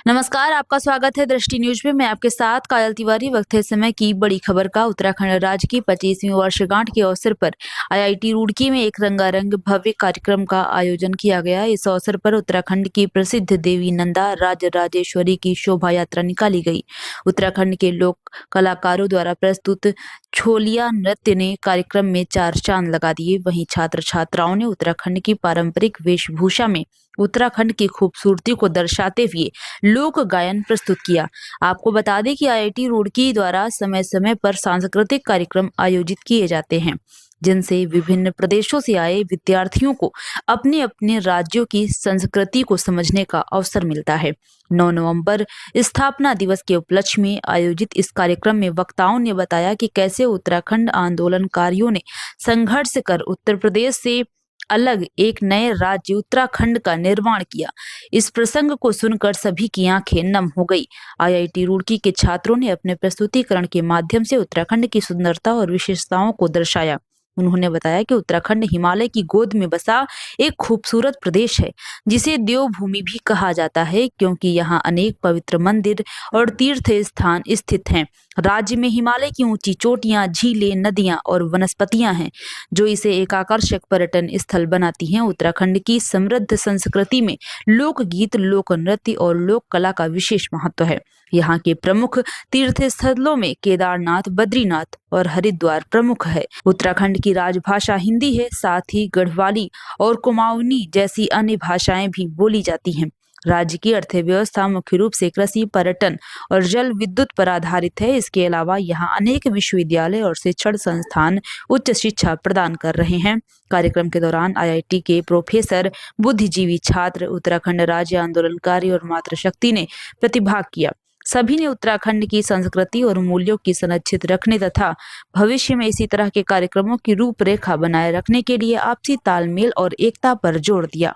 नमस्कार, आपका स्वागत है दृष्टि न्यूज में। मैं आपके साथ काजल तिवारी। वक्त है समय की बड़ी खबर का। उत्तराखंड राज्य की 25वीं वर्षगांठ के अवसर पर आईआईटी रुड़की में एक रंगारंग भव्य कार्यक्रम का आयोजन किया गया। इस अवसर पर उत्तराखंड की प्रसिद्ध देवी नंदा राजराजेश्वरी की शोभा यात्रा निकाली गई। उत्तराखंड के लोक कलाकारों द्वारा प्रस्तुत छोलिया नृत्य ने कार्यक्रम में चार चांद लगा दिए। वहीं छात्र छात्राओं ने उत्तराखंड की पारंपरिक वेशभूषा में उत्तराखंड की खूबसूरती को दर्शाते हुए लोक गायन प्रस्तुत किया। आपको बता दें कि आईआईटी रुड़की द्वारा समय समय पर सांस्कृतिक कार्यक्रम आयोजित किए जाते हैं, जिनसे विभिन्न प्रदेशों से आए विद्यार्थियों को अपने अपने राज्यों की संस्कृति को समझने का अवसर मिलता है। 9 नवंबर स्थापना दिवस के उपलक्ष्य में आयोजित इस कार्यक्रम में वक्ताओं ने बताया कि कैसे उत्तराखंड आंदोलनकारियों ने संघर्ष कर उत्तर प्रदेश से अलग एक नए राज्य उत्तराखंड का निर्माण किया। इस प्रसंग को सुनकर सभी की आंखें नम हो गई। आईआईटी रुड़की के छात्रों ने अपने प्रस्तुतिकरण के माध्यम से उत्तराखंड की सुंदरता और विशेषताओं को दर्शाया। उन्होंने बताया कि उत्तराखंड हिमालय की गोद में बसा एक खूबसूरत प्रदेश है, जिसे देवभूमि भी कहा जाता है, क्योंकि यहाँ अनेक पवित्र मंदिर और तीर्थ स्थान स्थित हैं। राज्य में हिमालय की ऊंची चोटियां, झीलें, नदियां और वनस्पतियां हैं, जो इसे एक आकर्षक पर्यटन स्थल बनाती हैं। उत्तराखंड की समृद्ध संस्कृति में लोकगीत, लोक नृत्य और लोक कला का विशेष महत्व है। यहाँ के प्रमुख तीर्थ स्थलों में केदारनाथ, बद्रीनाथ और हरिद्वार प्रमुख है। उत्तराखंड की राजभाषा हिंदी है, साथ ही गढ़वाली और कुमाऊनी जैसी अन्य भाषाएं भी बोली जाती हैं। राज्य की अर्थव्यवस्था मुख्य रूप से कृषि, पर्यटन और जल विद्युत पर आधारित है। इसके अलावा यहाँ अनेक विश्वविद्यालय और शिक्षण संस्थान उच्च शिक्षा प्रदान कर रहे हैं। कार्यक्रम के दौरान आईआईटी के प्रोफेसर, बुद्धिजीवी छात्र, उत्तराखंड राज्य आंदोलनकारी और मातृशक्ति ने प्रतिभाग किया। सभी ने उत्तराखंड की संस्कृति और मूल्यों की संरक्षित रखने तथा भविष्य में इसी तरह के कार्यक्रमों की रूपरेखा बनाए रखने के लिए आपसी तालमेल और एकता पर जोर दिया।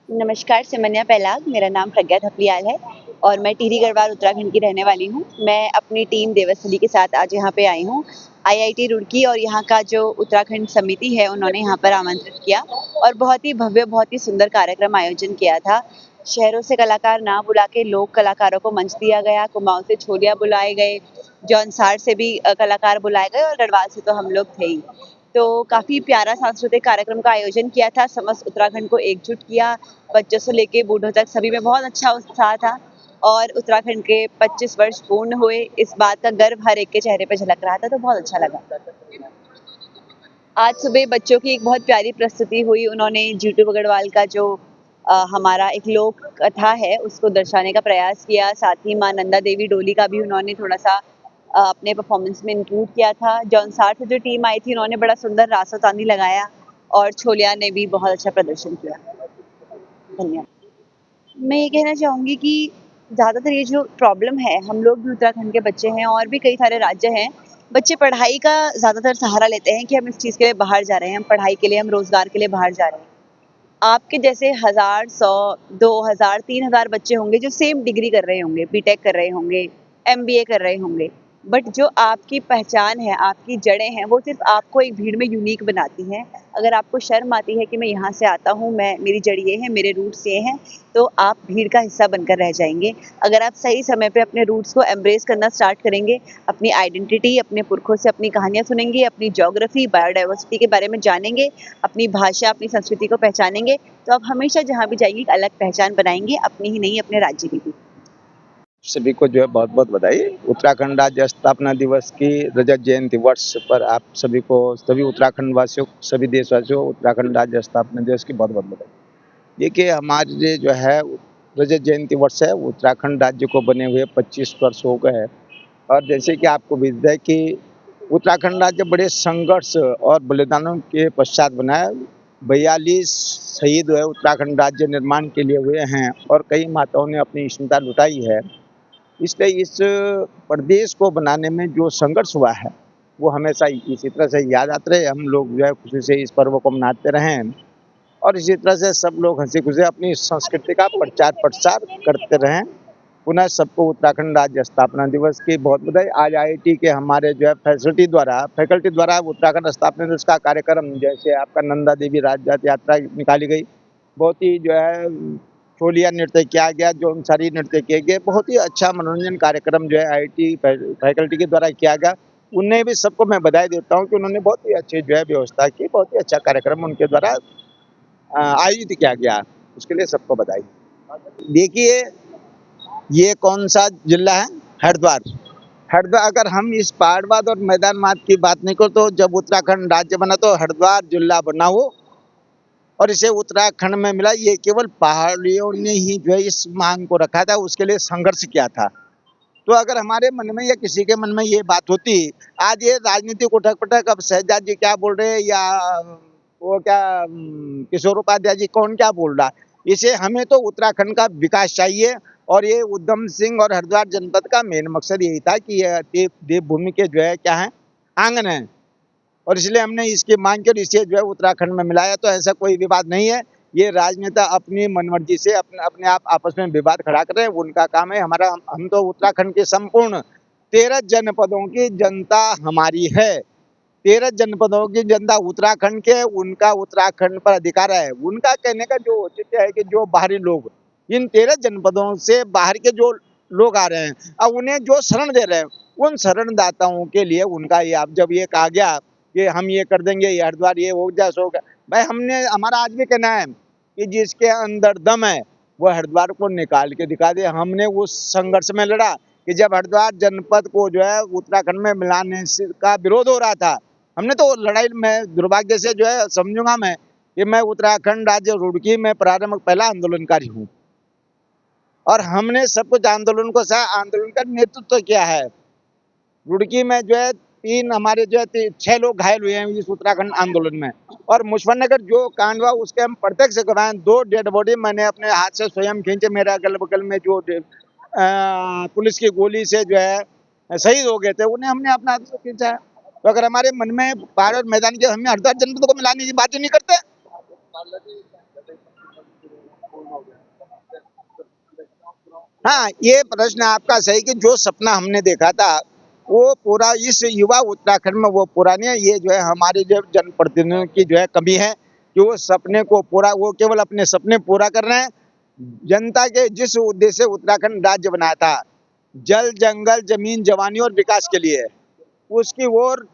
नमस्कार, सिमन्या पहलाग, मेरा नाम प्रज्ञा थपलियाल है और मैं टिहरी गढ़वाल उत्तराखंड की रहने वाली हूँ। मैं अपनी टीम देवस्थली के साथ आज यहाँ पे आई हूँ। आईआईटी रुड़की और यहाँ का जो उत्तराखंड समिति है, उन्होंने यहाँ पर आमंत्रित किया और बहुत ही भव्य, बहुत ही सुंदर कार्यक्रम आयोजन किया था। शहरों से कलाकार ना बुला के लोक कलाकारों को मंच दिया गया। कुमाऊं से छोलिया बुलाए गए, जौनसार से भी कलाकार बुलाए गए और गढ़वाल से तो हम लोग थे ही। तो काफ़ी प्यारा सांस्कृतिक कार्यक्रम का आयोजन किया था। समस्त उत्तराखंड को एकजुट किया। बच्चों से लेके बूढ़ों तक सभी में बहुत अच्छा उत्साह था और उत्तराखंड के 25 वर्ष पूर्ण हुए, इस बात का गर्व हर एक के चेहरे पे झलक रहा था, तो बहुत अच्छा लगा। आज सुबह बच्चों की एक बहुत प्यारी प्रस्तुति हुई। उन्होंने जीतू बगड़वाल का जो हमारा एक लोक कथा है, उसको दर्शाने का प्रयास किया। साथ ही माँ नंदा देवी डोली का भी उन्होंने थोड़ा सा अपने परफॉर्मेंस में इंक्लूड किया था। जौनसार से जो टीम आई थी, उन्होंने बड़ा सुंदर रासो तांदी लगाया और छोलिया ने भी बहुत अच्छा प्रदर्शन किया। धन्यवाद। मैं ये कहना चाहूँगी कि ज़्यादातर ये जो प्रॉब्लम है, हम लोग भी उत्तराखंड के बच्चे हैं और भी कई सारे राज्य हैं, बच्चे पढ़ाई का ज़्यादातर सहारा लेते हैं कि हम इस चीज़ के लिए बाहर जा रहे हैं, हम पढ़ाई के लिए, हम रोज़गार के लिए बाहर जा रहे हैं। आपके जैसे 1000, 100, 2000, 3000 बच्चे होंगे जो सेम डिग्री कर रहे होंगे, बीटेक कर रहे होंगे, एमबीए कर रहे होंगे, बट जो आपकी पहचान है, आपकी जड़ें हैं, वो सिर्फ आपको एक भीड़ में यूनिक बनाती हैं। अगर आपको शर्म आती है कि मैं यहाँ से आता हूँ, मेरी जड़ ये है, मेरे रूट्स ये हैं, तो आप भीड़ का हिस्सा बनकर रह जाएंगे। अगर आप सही समय पे अपने रूट्स को एम्ब्रेस करना स्टार्ट करेंगे, अपनी आइडेंटिटी, अपने पुरखों से अपनी कहानियाँ सुनेंगे, अपनी ज्योग्राफी, बायोडाइवर्सिटी के बारे में जानेंगे, अपनी भाषा, अपनी संस्कृति को पहचानेंगे, तो आप हमेशा जहाँ भी जाएंगे एक अलग पहचान बनाएंगे, अपनी ही नहीं, अपने राज्य की भी। सभी को जो है बहुत बहुत बधाई। उत्तराखंड राज्य स्थापना दिवस की रजत जयंती वर्ष पर आप सभी को, सभी उत्तराखंड वासियों, सभी देशवासियों उत्तराखंड राज्य स्थापना दिवस की बहुत बहुत बधाई। देखिए, हमारे जो है रजत जयंती वर्ष है, उत्तराखंड राज्य को बने हुए 25 वर्ष हो गए हैं और जैसे कि आपको विदित है कि उत्तराखंड राज्य बड़े संघर्ष और बलिदानों के पश्चात बना है। 42 शहीद हुए उत्तराखंड राज्य निर्माण के लिए हुए हैं और कई माताओं ने अपनी क्षमता लुटाई है। इसलिए इस प्रदेश को बनाने में जो संघर्ष हुआ है, वो हमेशा इसी तरह से याद आते रहे। हम लोग जो है खुशी से इस पर्व को मनाते रहें और इसी तरह से सब लोग हंसी खुशी अपनी संस्कृति का प्रचार प्रसार करते रहें। पुनः सबको उत्तराखंड राज्य स्थापना दिवस की बहुत बधाई। आज आईआईटी के हमारे जो है फैकल्टी द्वारा उत्तराखंड स्थापना दिवस का कार्यक्रम, जैसे आपका नंदा देवी राज यात्रा निकाली गई, बहुत ही जो है छोलिया नृत्य किया गया, जौनसारी नृत्य किए गए। बहुत ही अच्छा मनोरंजन कार्यक्रम जो है आईआईटी फैकल्टी के द्वारा किया गया। उन्हें भी सबको मैं बधाई देता हूँ कि उन्होंने बहुत ही अच्छी जो है व्यवस्था की, बहुत ही अच्छा कार्यक्रम उनके द्वारा आयोजित किया गया, उसके लिए सबको बधाई। देखिए, ये कौन सा जिला है? हरिद्वार। हरिद्वार, अगर हम इस पहाड़वाद और मैदानवाद की बात नहीं करो तो जब उत्तराखंड राज्य बना तो हरिद्वार जिला बना हो और इसे उत्तराखंड में मिला। ये केवल पहाड़ियों ने ही जो है इस मांग को रखा था, उसके लिए संघर्ष किया था। तो अगर हमारे मन में या किसी के मन में ये बात होती, आज ये राजनीतिक उठक पटक, अब शहजाद जी क्या बोल रहे हैं या वो क्या किशोर उपाध्याय जी कौन क्या बोल रहा, इसे हमें तो उत्तराखंड का विकास चाहिए। और ये उधम सिंह और हरिद्वार जनपद का मेन मकसद यही था कि यह देवभूमि के जो है क्या है, आंगन है, और इसलिए हमने इसकी मांग कर इसे जो है उत्तराखंड में मिलाया। तो ऐसा कोई विवाद नहीं है, ये राजनेता अपनी मनमर्जी से अपने आप आपस में विवाद खड़ा कर रहे हैं, उनका काम है। हम तो उत्तराखंड के संपूर्ण 13 जनपदों की जनता हमारी है। 13 जनपदों की जनता उत्तराखंड के, उनका उत्तराखंड पर अधिकार है। उनका कहने का जो औचित्य है कि जो बाहरी लोग इन 13 जनपदों से बाहर के जो लोग आ रहे हैं, अब उन्हें जो शरण दे रहे हैं, उन शरणदाताओं के लिए उनका ये, अब जब ये कहा गया कि हम ये कर देंगे, ये हरिद्वार ये हो गया सो गया, भाई हमारा आज भी कहना है कि जिसके अंदर दम है वो हरिद्वार को निकाल के दिखा दे। हमने उस संघर्ष में लड़ा कि जब हरिद्वार जनपद को जो है उत्तराखंड में मिलाने का विरोध हो रहा था, हमने तो लड़ाई में दुर्भाग्य से जो है समझूंगा मैं कि मैं उत्तराखंड राज्य रुड़की में प्रारंभ पहला आंदोलनकारी हूँ, और हमने सब कुछ आंदोलन का नेतृत्व किया है। रुड़की में जो है हमारे जो है 6 लोग घायल हुए हैं इस उत्तराखंड आंदोलन में, और मुजफ्फरनगर जो कांड हुआ उसके हम प्रत्यक्ष गवाह हैं। 2 डेड बॉडी मैंने अपने हाथ से स्वयं खींचे, मेरे अगल बगल में जो पुलिस की गोली से जो है शहीद हो गए थे, उन्हें हमने अपना हाथ से खींचा है। तो अगर हमारे मन में पहाड़ और मैदान के, हमें हरिद्वार जनपद को मिलाने की बात ही नहीं करते। हाँ, ये प्रश्न आपका सही कि जो सपना हमने देखा था वो पूरा इस युवा उत्तराखंड में वो पूरा नहीं है। ये जो है हमारे जो जनप्रतिनिधियों की जो है कमी है कि वो सपने को पूरा, वो केवल अपने सपने पूरा कर रहे हैं। जनता के जिस उद्देश्य से उत्तराखंड राज्य बनाया था, जल जंगल जमीन जवानी और विकास के लिए, उसकी ओर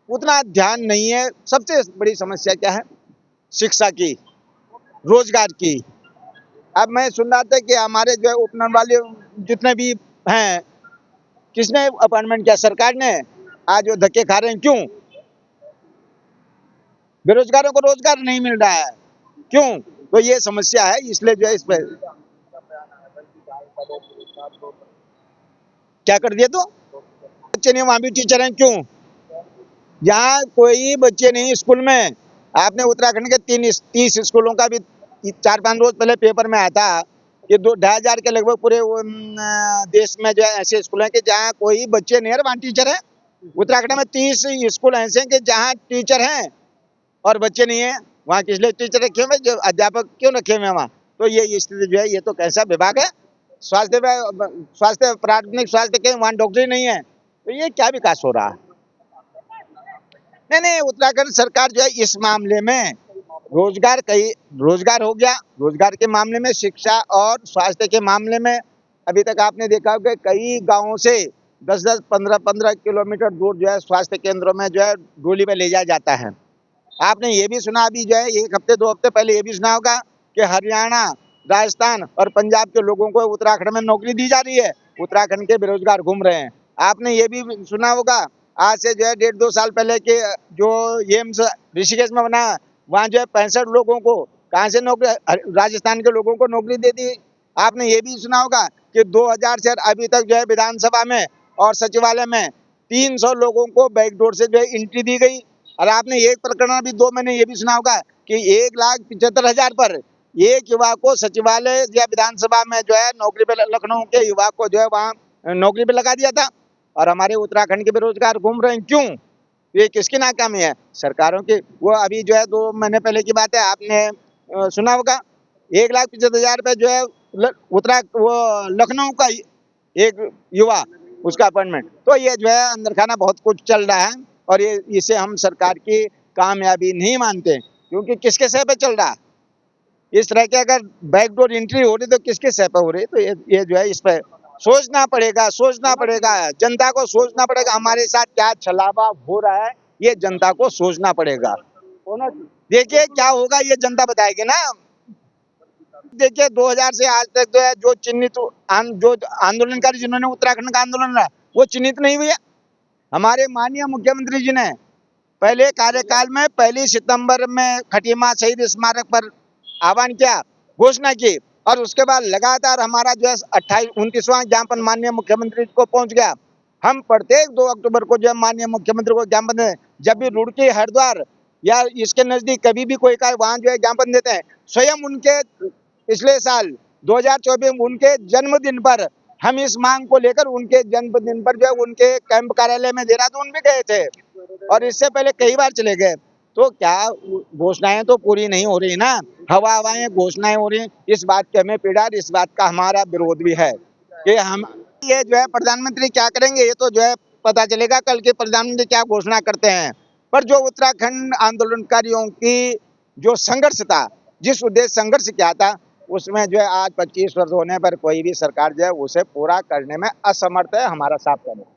उतना ध्यान नहीं है। सबसे बड़ी समस्या क्या है? शिक्षा की, रोजगार की। अब मैं सुन रहा था कि हमारे जो है उपनगन वाले जितने भी हैं, किसने अपॉइंटमेंट किया? सरकार ने। आज वो धक्के खा रहे हैं, क्यों? बेरोजगारों को रोजगार नहीं मिल रहा है, क्यों? तो ये समस्या है, इसलिए जो है इस पर क्या कर दिया? तो बच्चे नहीं, वहां भी टीचर हैं, क्यों? जहाँ कोई बच्चे नहीं स्कूल में। आपने उत्तराखंड के 30 स्कूलों का भी 4-5 रोज पहले पेपर में आया था कि 2,500 के लगभग पूरे देश में जो है ऐसे स्कूल हैं कि जहाँ कोई बच्चे नहीं है, वहाँ टीचर हैं। उत्तराखंड में 30 स्कूल ऐसे हैं कि जहाँ टीचर हैं और बच्चे नहीं है। वहाँ किस लिए टीचर रखे हुए, जो अध्यापक क्यों रखे हुए हैं वहाँ? तो ये स्थिति जो है, ये तो कैसा विभाग है? स्वास्थ्य प्राथमिक स्वास्थ्य के वहाँ डॉक्टर नहीं है, तो ये क्या विकास हो रहा है? नहीं, उत्तराखंड सरकार जो है इस मामले में रोजगार हो गया, रोजगार के मामले में, शिक्षा और स्वास्थ्य के मामले में अभी तक आपने देखा होगा कई गांवों से 10-10, 15-15 किलोमीटर दूर जो है स्वास्थ्य केंद्रों में जो है डोली में ले जाया जाता है। आपने ये भी सुना अभी जो है 1 हफ्ते 2 हफ्ते पहले ये भी सुना होगा कि हरियाणा, राजस्थान और पंजाब के लोगों को उत्तराखंड में नौकरी दी जा रही है, उत्तराखंड के बेरोजगार घूम रहे हैं। आपने ये भी सुना होगा आज से जो है 1.5-2 साल पहले के जो एम्स ऋषिकेश में बना, वहाँ जो है 65 लोगों को कहाँ से नौकरी, राजस्थान के लोगों को नौकरी दे दी। आपने ये भी सुना होगा कि 2000 से अभी तक जो है विधानसभा में और सचिवालय में 300 लोगों को बैकडोर से जो है एंट्री दी गई। और आपने एक प्रकरण अभी 2 महीने ये भी सुना होगा कि 1,75,000 पर एक युवा को सचिवालय या विधानसभा में जो है नौकरी पे, लखनऊ के युवा को जो है वहाँ नौकरी पे लगा दिया था। और हमारे उत्तराखंड के बेरोजगार घूम रहे हैं, क्यों? ये किसकी नाकामी है? सरकारों की। वो अभी जो है 2 महीने पहले की बात है, आपने सुना होगा 1,75,000 पे जो है लखनऊ का एक युवा, उसका अपॉइंटमेंट। तो ये जो है अंदर खाना बहुत कुछ चल रहा है, और ये इसे हम सरकार की कामयाबी नहीं मानते, क्योंकि किसके सह पे चल रहा है? इस तरह के अगर बैकडोर एंट्री हो रही तो किसके सह पे हो रही, तो ये जो है इस पर सोचना पड़ेगा, जनता को सोचना पड़ेगा हमारे साथ क्या छलावा हो रहा है, ये जनता को सोचना पड़ेगा। देखिए क्या होगा ये जनता बताएगी ना। देखिए 2000 से आज तक जो है जो चिन्हित जो आंदोलनकारी जिन्होंने उत्तराखंड का आंदोलन रहा वो चिन्हित नहीं हुए। हमारे माननीय मुख्यमंत्री जी ने पहले कार्यकाल में 1 सितंबर में खटीमा शहीद स्मारक पर आह्वान किया, घोषणा की, और उसके बाद लगातार हमारा जो है 29वां ज्ञापन माननीय मुख्यमंत्री को पहुंच गया। हम प्रत्येक 2 अक्टूबर को जो है माननीय मुख्यमंत्री को ज्ञापन दें, जब भी रुड़की, हरिद्वार या इसके नजदीक कभी भी कोई का वहां जो है ज्ञापन देते हैं, स्वयं उनके पिछले साल 2024 में उनके जन्मदिन पर हम इस मांग को लेकर उनके जन्मदिन पर जो है उनके कैंप कार्यालय में देहरादून भी गए थे और इससे पहले कई बार चले गए। तो क्या घोषणाएं तो पूरी नहीं हो रही ना, हवाएं घोषणाएं हो रही, इस बात की हमें पीड़ा, इस बात का हमारा विरोध भी है कि हम ये जो है प्रधानमंत्री क्या करेंगे ये तो जो है पता चलेगा कल के प्रधानमंत्री क्या घोषणा करते हैं। पर जो उत्तराखंड आंदोलनकारियों की जो संघर्ष था, जिस उद्देश्य संघर्ष किया था, उसमें जो है आज 25 वर्ष होने पर कोई भी सरकार जो है उसे पूरा करने में असमर्थ है, हमारा साफ कहना है।